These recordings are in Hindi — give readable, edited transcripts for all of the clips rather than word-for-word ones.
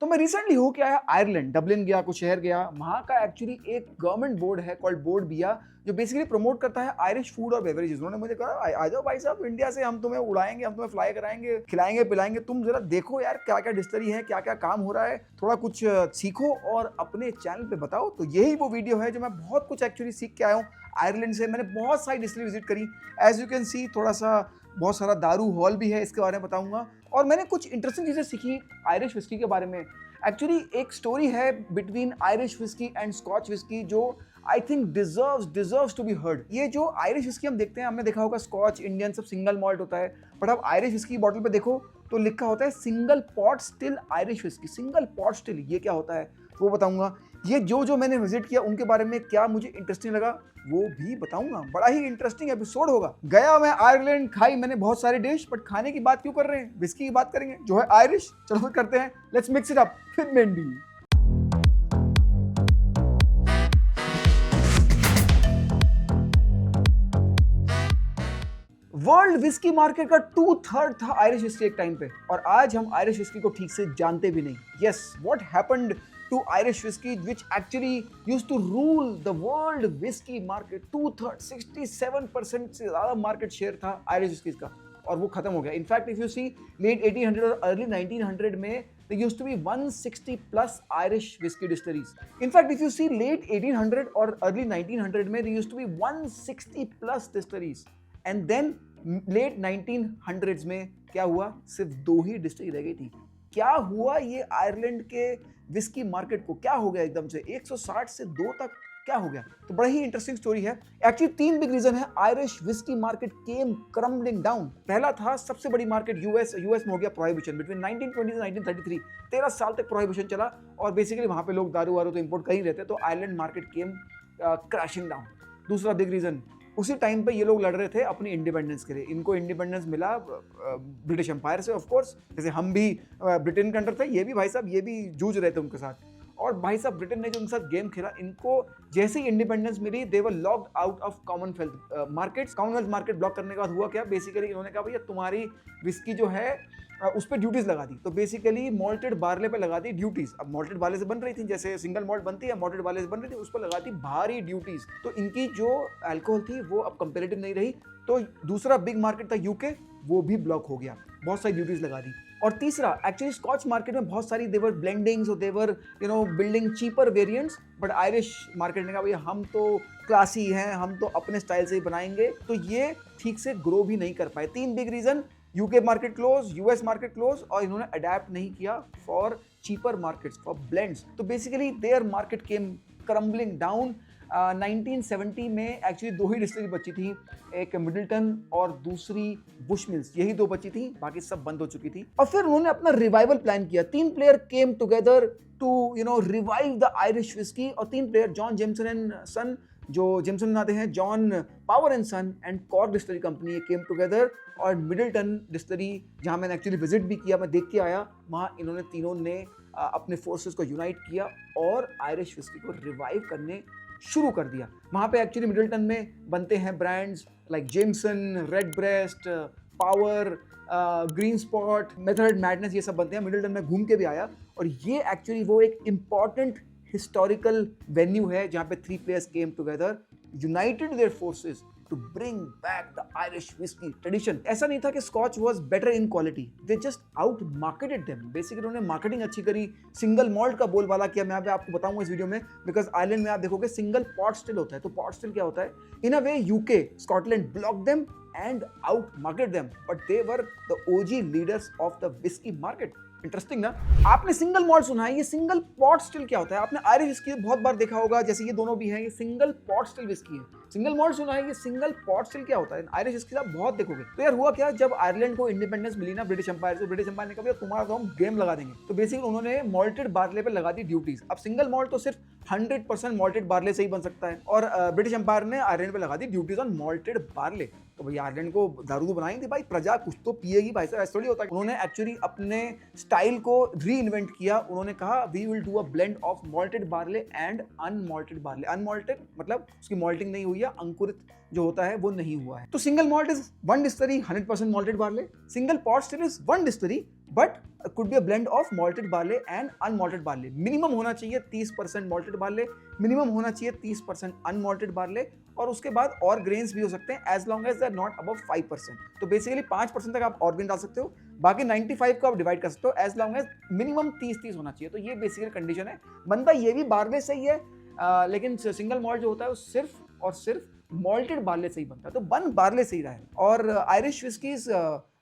तो मैं रिसेंटली हो के आया आयरलैंड, डबलिन गया, कुछ शहर गया। वहाँ का एक्चुअली एक गवर्नमेंट बोर्ड है कॉल्ड बोर्ड बिया, जो बेसिकली प्रमोट करता है आयरिश फूड और बेवरेजेस। उन्होंने मुझे कहा आ जाओ भाई साहब इंडिया से, हम तुम्हें उड़ाएंगे, हम तुम्हें फ्लाई कराएंगे, खिलाएंगे पिलाएंगे, तुम जरा देखो यार क्या क्या डिस्टरी है, क्या क्या काम हो रहा है, थोड़ा कुछ सीखो और अपने चैनल पे बताओ। तो यही वो वीडियो है जो मैं बहुत कुछ एक्चुअली सीख के आया हूँ आयरलैंड से। मैंने बहुत सारी डिस्टरी विजिट करी, एज यू कैन सी थोड़ा सा बहुत सारा दारू हॉल भी है, इसके बारे में बताऊंगा। और मैंने कुछ इंटरेस्टिंग चीज़ें सीखी आयरिश विस्की के बारे में। एक्चुअली एक स्टोरी है between Irish whisky and Scotch whisky जो I think deserves to be heard. ये जो आयरिश विस्की हम देखते हैं, हमने देखा होगा स्कॉच, इंडियन सब सिंगल मॉल्ट होता है, बट आप आयरिश विस्की बॉटल पे देखो तो लिखा होता है single pot still Irish whisky. Single pot still ये क्या होता है वो बताऊंगा। ये जो मैंने विजिट किया उनके बारे में क्या मुझे इंटरेस्टिंग लगा वो भी बताऊंगा। बड़ा ही इंटरेस्टिंग एपिसोड होगा। गया मैं आयरलैंड, खाई मैंने बहुत सारे डिश, बट खाने की बात क्यों कर रहे हैं, विस्की की बात करेंगे जो है आयरिश। चलो फिर करते हैं, let's mix it up with Mendy. World whisky market का 2/3 था आयरिश विस्की एक टाइम पे, और आज हम आयरिश विस्की को ठीक से जानते भी नहीं। Yes, what happened to Irish whiskey, which actually used to rule the world whiskey market? 2/3, 67% से ज़्यादा मार्केट शेयर था आयरिश विस्कीज का, और वो खत्म हो गया। In fact if you see late 1800 और अर्ली 1900 में there used to be 160 plus Irish whiskey distilleries. In fact, if you see late 1800 और early 1900 में there used to be 160 plus distilleries. And then late 1900s में क्या हुआ, सिर्फ 2 ही डिस्टिलरी रह गई थी। क्या हुआ ये आयरलैंड के विस्की मार्केट को, क्या हो गया एकदम से 160 से 2 तक, क्या हो गया? तो बड़ा ही इंटरेस्टिंग स्टोरी है। एक्चुअली 3 बिग रीजन है Irish whisky market came crumbling down. पहला था सबसे बड़ी मार्केट यूएस में हो गया प्रोहिबिशन बिटवीन 1920 से 1933। 13 साल तक प्रोहिबिशन चला और बेसिकली वहां पे लोग दारू वारू तो इंपोर्ट कर ही रहते, तो आयरलैंड मार्केट केम क्रैशिंग डाउन। दूसरा बिग रीजन, उसी टाइम पे ये लोग लड़ रहे थे अपनी इंडिपेंडेंस के लिए। इनको इंडिपेंडेंस मिला ब्रिटिश एम्पायर से, ऑफ कोर्स, जैसे हम भी ब्रिटेन के अंडर थे, ये भी भाई साहब ये भी जूझ रहे थे उनके साथ। और भाई साहब ब्रिटेन ने जो उनके साथ गेम खेला, इनको जैसे ही इंडिपेंडेंस मिली they were locked out of Commonwealth markets. Commonwealth market block करने के बाद हुआ क्या, बेसिकली इन्होंने कहा भैया तुम्हारी विस्की जो है उस पर ड्यूटीज लगा दी। तो बेसिकली मॉल्टेड बार्ले पे लगा दी ड्यूटीज। अब मॉल्टेड बार्ले से बन रही थी, जैसे सिंगल मॉल्ट बनती है मॉल्टेड बार्ले से बन रही थी, उस पर लगा दी भारी ड्यूटीज। तो इनकी जो अल्कोहल थी वो अब कंपेरेटिव नहीं रही। तो दूसरा बिग मार्केट था यूके, वो भी ब्लॉक हो गया, बहुत सारी ड्यूटीज लगा दी। और तीसरा एक्चुअली स्कॉच मार्केट में बहुत सारी देवर ब्लेंडिंग्स और their building cheaper variants, but Irish market ने कहा भैया हम तो क्लासी हैं, हम तो अपने स्टाइल से ही बनाएंगे। तो ये ठीक से ग्रो भी नहीं कर पाए। 3 big region, UK market close, US market close, और इन्होंने अडेप्ट नहीं किया for cheaper markets, for blends. तो basically their market came crumbling down. 1970 में एक्चुअली 2 ही डिस्टिलरी बची थी, एक मिडलटन और दूसरी बुशमिल्स, यही 2 बची थी, बाकी सब बंद हो चुकी थी। और फिर उन्होंने अपना रिवाइवल प्लान किया। 3 player came together to revive the Irish whiskey, और 3 player John Jameson and son, जो जेमसन बनाते हैं, John Power and son and Cork distillery company came together, और मिडलटन डिस्टिलरी जहां मैंने एक्चुअली विजिट भी किया, मैं देख के आया, वहां इन्होंने तीनों ने अपने फोर्सेस को यूनाइट किया और आयरिश विस्की को रिवाइव करने शुरू कर दिया। वहां पे एक्चुअली मिडलटन में बनते हैं brands like Jameson, Redbreast, Power, Green Spot, Method Madness, ये सब बनते हैं। मिडलटन में घूम के भी आया, और ये एक्चुअली वो एक इंपॉर्टेंट हिस्टोरिकल वेन्यू है जहां पे 3 players came together, united their forces to bring back the Irish whiskey tradition. ऐसा नहीं था कि Scotch was better in quality, they just out marketed them. Basically उन्होंने मार्केटिंग अच्छी करी, सिंगल मॉल्ट का बोलबाला किया। मैं आपको बताऊंगा इस वीडियो में, बिकॉज आयरलैंड में आप देखोगे सिंगल पॉट स्टिल होता है। तो पॉट स्टिल क्या होता है, in a way UK, Scotland block them and out market them, but they were the OG leaders of the whisky market. Interesting ना। आपने सिंगल मॉल्ट सुना है, ये सिंगल पॉट स्टिल क्या होता है? आपने आयरिश विस्की बहुत बार देखा होगा, जैसे ये दोनों भी हैं, ये सिंगल पॉट स्टिल विस्की है। सिंगल मॉल्ट सुना है, ये सिंगल पॉट स्टिल क्या होता है? आयरिश विस्की आप बहुत देखोगे। तो यार हुआ क्या, जब आयरलैंड को इंडिपेंडेंस मिली ना ब्रिटिश एम्पायर से, ब्रिटिश एम्पायर ने कहा तुम्हारा तो हम गेम लगा देंगे। तो बेसिकली उन्होंने मॉल्टेड बार्ले पे लगा दी ड्यूटीज। अब सिंगल मॉल्ट तो सिर्फ 100% मॉल्टेड बार्ले से ही बन सकता है, और ब्रिटिश एम्पायर ने आयरलैंड पे लगा दी ड्यूटीज ऑन मॉल्टेड बार्ले। तो भाई आयरलैंड को दारू तो बनाएंगे भाई, प्रजा कुछ तो पिएगी भाई साहब, ऐसा थोड़ी होता है। उन्होंने एक्चुअली अपने स्टाइल को री इन्वेंट किया। उन्होंने कहा we will do a blend of malted barley and unmalted barley. Unmalted मतलब उसकी मॉल्टिंग नहीं हुई है, अंकुरित जो होता है वो नहीं हुआ है। तो single malt is 1 distillery 100% malted barley, single pot still is 1 distillery but could be a blend of malted barley and unmalted barley. Minimum होना चाहिए 30% malted barley, मिनिमम होना चाहिए 30% unmalted barley, और उसके बाद और ग्रेन्स भी हो सकते हैं as long as they are not above 5%. तो बेसिकली 5% तक आप और ग्रेन डाल सकते हो, बाकी 95 को आप डिवाइड कर सकते हो as long as मिनिमम 30-30 होना चाहिए. तो ये बेसिकली कंडीशन है. बनता ये भी बार्ले से ही है, लेकिन सिंगल मॉल्ट जो होता है वो सिर्फ और सिर्फ मॉल्टेड बार्ले से ही बनता है, तो बन बार्ले से ही रहा है. और Irish whiskeys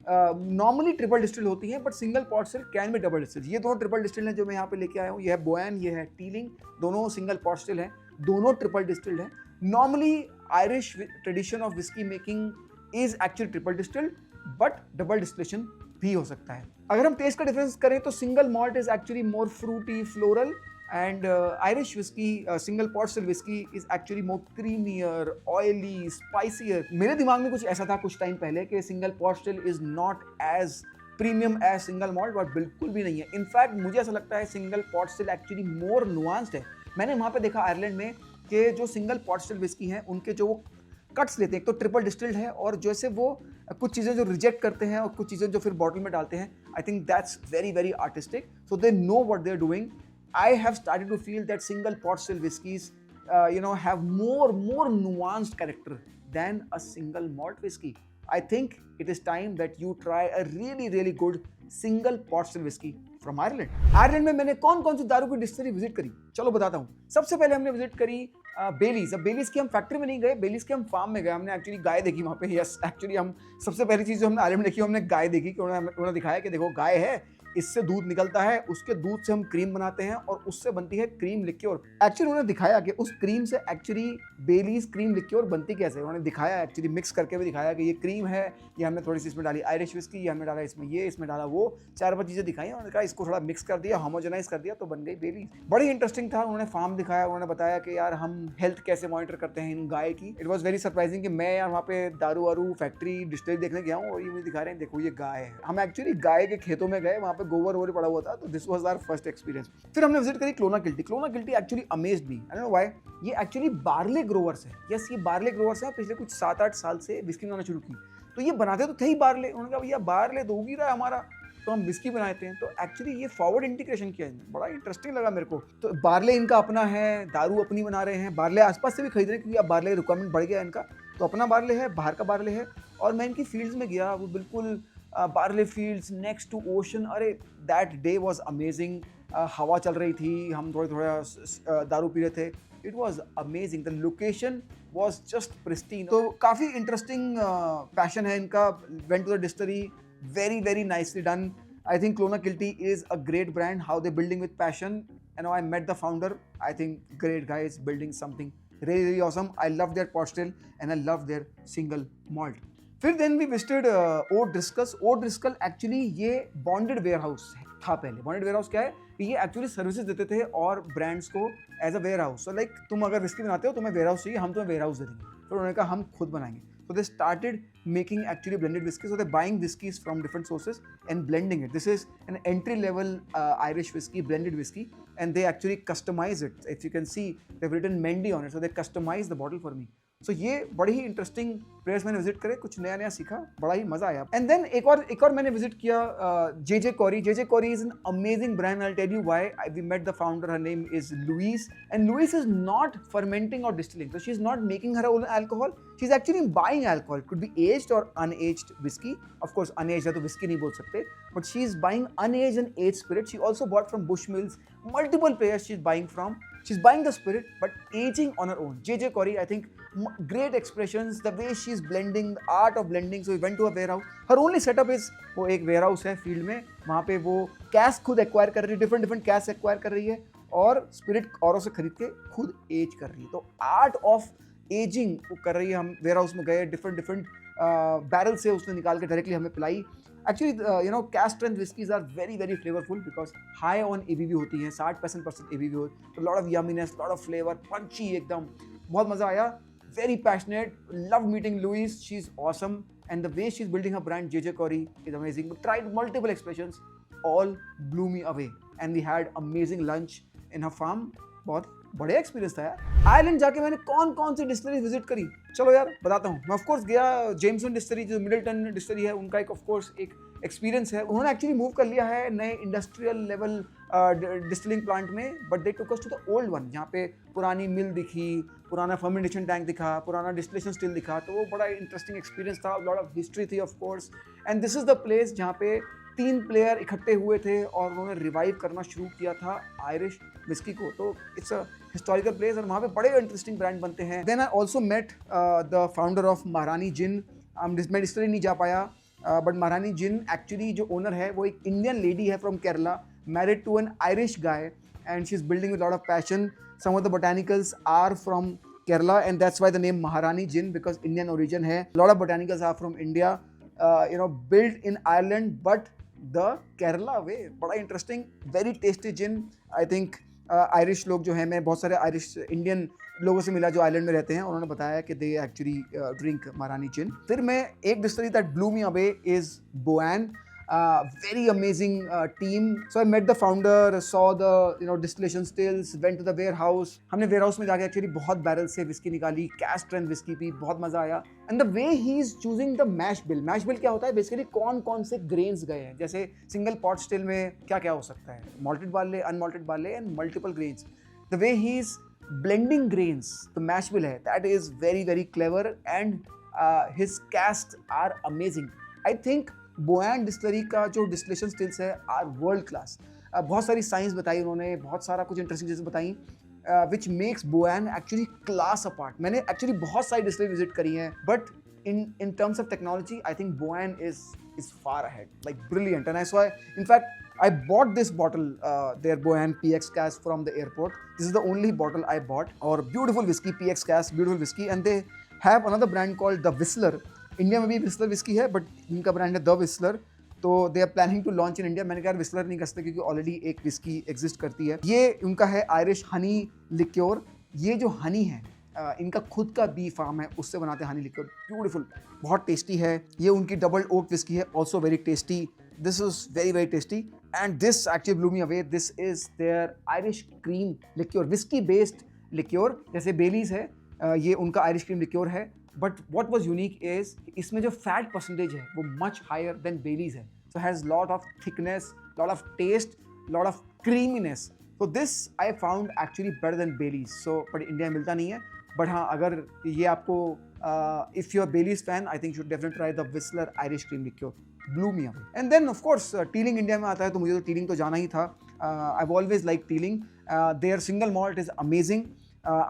normally triple distil होती हैं, but single pot still can be double distil. ये दोनों ट्रिपल डिस्टिल हैं जो मैं यहाँ पे लेके आया हूँ. ये है बोएन, ये है टीलिंग, दोनों सिंगल पॉट स्टिल हैं, दोनों ट्रिपल डिस्टिल्ड हैं. Normally Irish tradition of whisky making is actually triple distilled, but double distillation भी हो सकता है. अगर हम टेस्ट का डिफरेंस करें तो single malt is actually more fruity, floral, and Irish whiskey, single pot still whiskey is actually more creamier, oily, spicier. मेरे दिमाग में कुछ ऐसा था कुछ टाइम पहले कि single pot still is not as premium as single malt, but बिल्कुल भी नहीं है. इनफैक्ट मुझे ऐसा लगता है single pot still actually more nuanced है. मैंने वहाँ पे देखा आयरलैंड में कि जो single pot still whiskey हैं उनके जो वो कट्स लेते हैं, एक तो ट्रिपल डिस्टिल्ड है, और जैसे वो कुछ चीज़ें जो रिजेक्ट करते हैं और कुछ चीज़ें जो फिर बॉटल में डालते हैं, I think that's very very artistic. So they know what they are doing. I have started to feel that single pot still whiskies, have more nuanced character than a single malt whiskey. I think it is time that you try a really good single pot still whiskey from Ireland. Ireland में मैंने कौन कौन सी दारू की डिस्टिलरी विजिट करी, चलो बताता हूँ. सबसे पहले हमने विजिट करी बेलीज. अब बेलीज की हम फैक्ट्री में नहीं गए, बेलीज के हम फार्म में गए. हमने एक्चुअली गाय देखी वहाँ पे. यस, एक्चुअली हम सबसे पहली चीज़ जो हमने आयरलैंड में देखी, हमने गाय देखी कि उन्होंने दिखाया कि देखो गाय है, इससे दूध निकलता है, उसके दूध से हम क्रीम बनाते हैं और उससे बनती है क्रीम लिक्योर. एक्चुअली उन्होंने दिखाया कि उस क्रीम से एक्चुअली बेलीज क्रीम लिक्योर बनती कैसे. उन्होंने दिखाया, एक्चुअली मिक्स करके भी दिखाया कि ये क्रीम है, ये हमने थोड़ी सी इसमें डाली आयरिश विस्की, ये हमने डाला इसमें ये, इसमें डाला वो, 4-5 चीज़ें दिखाई. उन्होंने कहा इसको थोड़ा मिक्स कर दिया, होमोजेनाइज कर दिया, तो बन गई बेलीज. बड़ी इंटरेस्टिंग था. उन्होंने फार्म दिखाया, उन्होंने बताया कि यार हम हेल्थ कैसे मॉनिटर करते हैं इन गाय की. इट वॉज वेरी सरप्राइजिंग कि मैं यार वहाँ पे दारू वारू फैक्ट्री डिस्टिलरी देखने गया हूँ और ये मुझे दिखा रहे हैं देखो ये गाय है. हम एक्चुअली गाय के खेतों में गए, वहाँ पे गोबर वोबर पड़ा हुआ था, तो this was our first experience. फिर हमने विजिट करी Clonakilty. Clonakilty actually amazed me. I don't know why. ये एक्चुअली बार्ले ग्रोवर्स है. यस, ये बार्ले ग्रोवर्स है. पिछले कुछ 7-8 साल से विस्की बनाना शुरू की. तो ये बनाते तो थे ही बार्ले. उन्होंने कहा भैया बार्ले तो उग ही रहा है हमारा, तो हम विस्की बनाते हैं. तो एक्चुअली ये फॉरवर्ड इंटीग्रेशन किया है, बड़ा इंटरेस्टिंग लगा मेरे को. तो बार्ले इनका अपना है, दारू अपनी बना रहे हैं. बार्ले आसपास से भी खरीद रहे हैं क्योंकि अब बार्ले रिक्वायरमेंट बढ़ गया इनका. तो अपना बार्ले है, बाहर का बार्ले है. और मैं इनकी फील्ड्स में गया, वो बिल्कुल barley fields next to ocean. अरे दैट डे वाज अमेजिंग. हवा चल रही थी, हम थोड़ा दारू पी रहे थे. It was amazing. The location was just pristine. तो काफ़ी इंटरेस्टिंग पैशन है इनका. Went to the distillery, very nicely done. I think Clonakilty is a great brand. How they're building with passion. You know, I met the founder. I think great guys building something really awesome. I love their pot still and I love their single malt. फिर then we visited O'Driscoll's. O'Driscoll actually ये bonded warehouse था पहले. bonded warehouse क्या है? ये एक्चुअली सर्विसेज देते थे और ब्रांड्स को as a warehouse. So like तुम अगर विस्की बनाते हो, तुम्हें वेयर हाउस चाहिए, हम तुम्हें वेयर हाउस दे देंगे. फिर उन्होंने कहा हम खुद बनाएंगे. So they started making actually blended whiskey. So they're buying whiskeys from different sources and blending it. This is an entry-level Irish whiskey, blended whiskey, and they actually customize it. If you can see, they've written Mendy on it. So they customize the bottle for me. सो ये बड़ी ही इंटरेस्टिंग प्लेस मैंने विजिट करे, कुछ नया सीखा, बड़ा ही मजा आया. एंड देन एक और मैंने विजिट किया JJ Corey. JJ Corey is an amazing brand. I'll tell you why. We met the founder. Her name is Louise, and Louise is not fermenting or distilling. So she's not making her own alcohol. She's actually buying alcohol. Could be aged or unaged whiskey. Of course, unaged है तो whiskey नहीं बोल सकते. But she's buying unaged and aged spirit. She also bought from Bushmills. Multiple players she's buying from. She's buying the spirit, but aging on her own. JJ Corey, I think, great expressions, the way she's blending, the art of blending. So we went to a warehouse. Her only setup is वो एक warehouse है फील्ड में, वहाँ पे वो कैस खुद एक्वायर कर रही है, डिफरेंट कैस एक्वायर कर रही है और स्पिरिट औरों से खरीद के खुद एज कर रही है. तो आर्ट ऑफ एजिंग वो कर रही है. हम वेयरहाउस में गए, डिफरेंट बैरल से उसने निकाल के डायरेक्टली हमें पिलाई. Actually cask strength whiskies are very flavourful because high on ABV होती हैं, 60% ABV हो, तो lot of yumminess, lot of flavour, punchy एकदम. बहुत मजा आया. Very passionate. Love meeting Louise. She's awesome. And the way she's building her brand, JJ Corey, is amazing. We tried multiple expressions. All blew me away. And we had amazing lunch in her farm. बहुत बढ़िया एक्सपीरियंस था यार. आयरलैंड जाके मैंने कौन सी डिस्टिलरी विजिट करी, चलो यार बताता हूँ. मैं ऑफकोर्स गया जेम्सन डिस्टिलरी, जो मिडलटन डिस्टिलरी है, उनका एक ऑफकोर्स एक एक्सपीरियंस है, उन्होंने एक्चुअली मूव कर लिया है नए इंडस्ट्रियल लेवल डिस्टिलिंग प्लांट में, but they took us to the old one, जहाँ पे पुरानी मिल दिखी, पुराना फर्मेंटेशन टैंक दिखा, पुराना डिस्टिलेशन स्टिल दिखा, तो वो बड़ा इंटरेस्टिंग एक्सपीरियंस था, लॉट ऑफ हिस्ट्री थी of course. And this is the place जहाँ पे 3 प्लेयर इकट्ठे हुए थे और उन्होंने रिवाइव करना शुरू किया था आयरिश विस्की को। तो इट्स अ हिस्टोरिकल प्लेस और वहाँ पे बड़े इंटरेस्टिंग ब्रांड बनते हैं। Then I also met the founder of Maharani gin. मैं डिस्टिलरी नहीं जा पाया, बट महारानी जिन एक्चुअली जो ओनर है वो एक इंडियन लेडी है from Kerala, married to an Irish guy, and she's building with a lot of passion. Some of the botanicals are from Kerala, and that's why the name Maharani Gin, because Indian origin hai. A lot of botanicals are from India, built in Ireland, but the Kerala way. बड़ा interesting, very tasty gin. I think Irish लोग जो हैं, मैं बहुत सारे आयरिश इंडियन लोगों से मिला जो आइलैंड में रहते हैं, उन्होंने बताया कि दे एक्चुअली ड्रिंक महारानी जिन। फिर मैं एक distillery that blew me away is Boann, very amazing team. So I met the founder, saw the distillation stills, went to the warehouse. हमने warehouse में जाके actually बहुत बैरल से विस्की निकाली, cask strength विस्की पी, बहुत मजा आया। And the way he is choosing the mash bill क्या होता है बेसिकली, कौन कौन से grains गए हैं, जैसे सिंगल पॉट स्टिल में क्या क्या हो सकता है, malted barley, unmalted barley and multiple grains. The way he is blending grains, the mash bill है, that is very very clever, and his casks are amazing. I think Boann distillery का जो डिस्टिलेशन स्टिल्स है आर वर्ल्ड क्लास। बहुत सारी साइंस बताई उन्होंने, बहुत सारा कुछ इंटरेस्टिंग चीज़ें बताई, which makes Boann actually class apart. मैंने एक्चुअली बहुत सारी डिस्टिलरी विजिट करी हैं, but in terms of technology, I think Boan is far ahead, like brilliant. And I saw, in fact, I bought this bottle, their Boan PX cask from the airport. This is the only bottle I bought. Or beautiful whiskey, PX cask, beautiful whiskey. And they have another brand called The Whistler. India में भी विस्लर विस्की है, बट इनका ब्रांड है द विस्लर। तो they are planning to launch in India. मैंने कहा विस्लर नहीं कर सकते क्योंकि ऑलरेडी एक विस्की एग्जिस्ट करती है। ये उनका है आयरिश हनी लिक्योर। ये जो हनी है, इनका खुद का बी फार्म है, उससे बनाते हैं हनी लिक्योर। ब्यूटीफुल, बहुत टेस्टी है। ये उनकी डबल ओक विस्की है, also very tasty. This is very very tasty and this actually blue me away. This is their Irish cream liqueur, whiskey based liqueur. जैसे बेलीज है, ये उनका आयरिश क्रीम लिक्योर है। But what was unique is इसमें जो फैट परसेंटेज है वो मच हायर देन बेलीज है। So has lot of thickness, lot of taste, lot of creaminess. So this I found actually better than Baileys. So but India में मिलता नहीं है। बट हाँ, अगर ये आपको if you are Baileys fan, I think should definitely try the Whistler Irish cream liqueur, blue me away. And then of course Teeling India में आता है, तो मुझे तो टीलिंग तो जाना ही था। I have always like Teeling. Their single malt is amazing.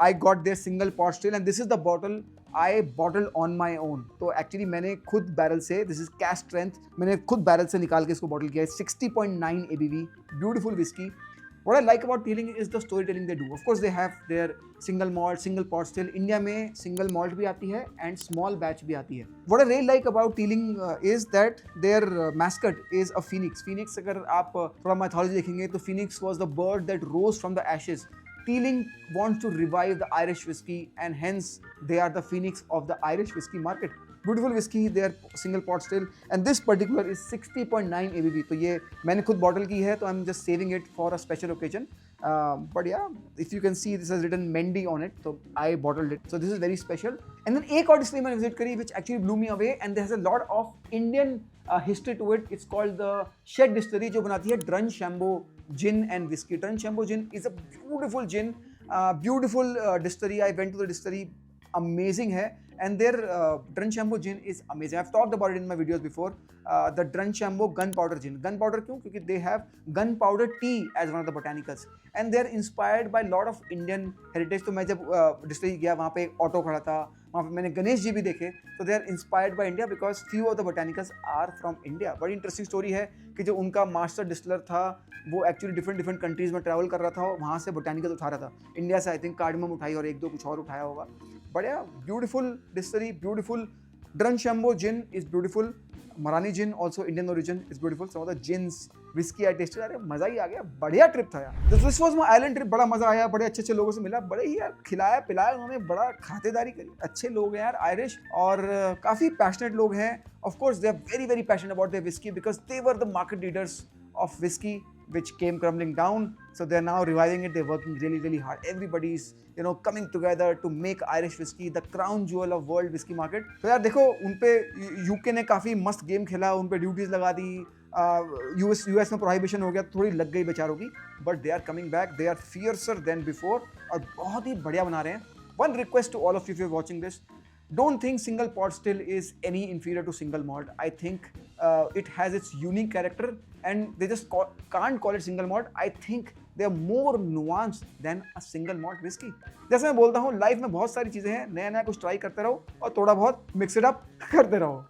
I got their single pot still and this is the bottle I bottled on my own. तो एक्चुअली मैंने खुद बैरल से, दिस इज कैस्ट स्ट्रेंथ, मैंने खुद बैरल से निकाल के इसको बॉटल किया है। 60.9 ABV, beautiful whisky. What I like about Teeling is the storytelling they do. Of course, they have their single malt, single pot still. India में single malt भी आती है and small batch भी आती है. What I really like about Teeling is that their mascot is a phoenix. Phoenix, अगर आप थोड़ा mythology देखेंगे तो Phoenix was the bird that rose from the ashes. Teeling wants to revive the Irish whiskey and hence they are the phoenix of the Irish whiskey market. Beautiful whiskey, they are single pot still and this particular is 60.9 ABV. तो ये मैंने खुद बॉटल की है, तो I'm just saving it for a special occasion. But yeah, if you can see this has written Mendy on it, so I bottled it. So this is very special. And then एक और डिस्टिलरी मैंने विजिट करी which actually blew me away and there has a lot of Indian history to it. It's called the Shed Distillery, जो बनाती है Drumshanbo gin and whiskey. Drumshanbo gin is a beautiful gin, beautiful distillery. I went to the distillery, amazing है. And their Drumshanbo gin is amazing. I've talked about it in my videos before. The Drumshanbo gunpowder gin. Gunpowder क्यों? क्योंकि they have gunpowder tea as one of the botanicals. And they're inspired by lot of Indian heritage. तो मैं जब distillery गया, वहाँ पे एक ऑटो खड़ा था, वहाँ पे मैंने गणेश जी भी देखे। तो they are inspired by India because few of the botanicals are from India. बड़ी इंटरेस्टिंग स्टोरी है कि जो उनका मास्टर डिस्टिलर था वो एक्चुअली डिफरेंट कंट्रीज में ट्रैवल कर रहा था और वहाँ से बोटानिकल उठा रहा था। इंडिया से आई थिंक कार्डमम उठाई और एक दो कुछ और उठाया होगा। बढ़िया, beautiful distillery, beautiful. Drumshanbo gin is beautiful. Marani gin, also Indian origin, is beautiful. Some of the gins, whiskey I tasted, अरे मजा ही आ गया, बढ़िया ट्रिप था यार। This was my island trip, बड़ा मजा आया, बड़े अच्छे अच्छे लोगों से मिला, बड़े ही यार खिलाया पिलाया उन्होंने, बड़ा खातेदारी करी। अच्छे लोग हैं यार आयरिश, और काफ़ी पैशनेट लोग हैं। Of course, they are very very passionate about their whiskey because they were the market leaders of whiskey which came crumbling down. So they're now reviving it. They're working really, really hard. Everybody's coming together to make Irish whiskey the crown jewel of world whiskey market. तो यार देखो उन पे यूके ने काफ़ी मस्त गेम खेला, उन पे ड्यूटीज़ लगा दी, यूएस में प्रोहिबिशन हो गया, थोड़ी लग गई बेचारों की, but they are coming back, they are fiercer than before और बहुत ही बढ़िया बना रहे हैं. One request to all of you if you're watching this, don't think single pot still is any inferior to single malt. I think it has its unique character and they just can't call it single malt. I think they are more nuanced than a single malt whiskey. जैसे मैं बोलता हूँ, लाइफ में बहुत सारी चीज़ें हैं, नया नया कुछ ट्राई करते रहो और थोड़ा बहुत मिक्स इट अप करते रहो.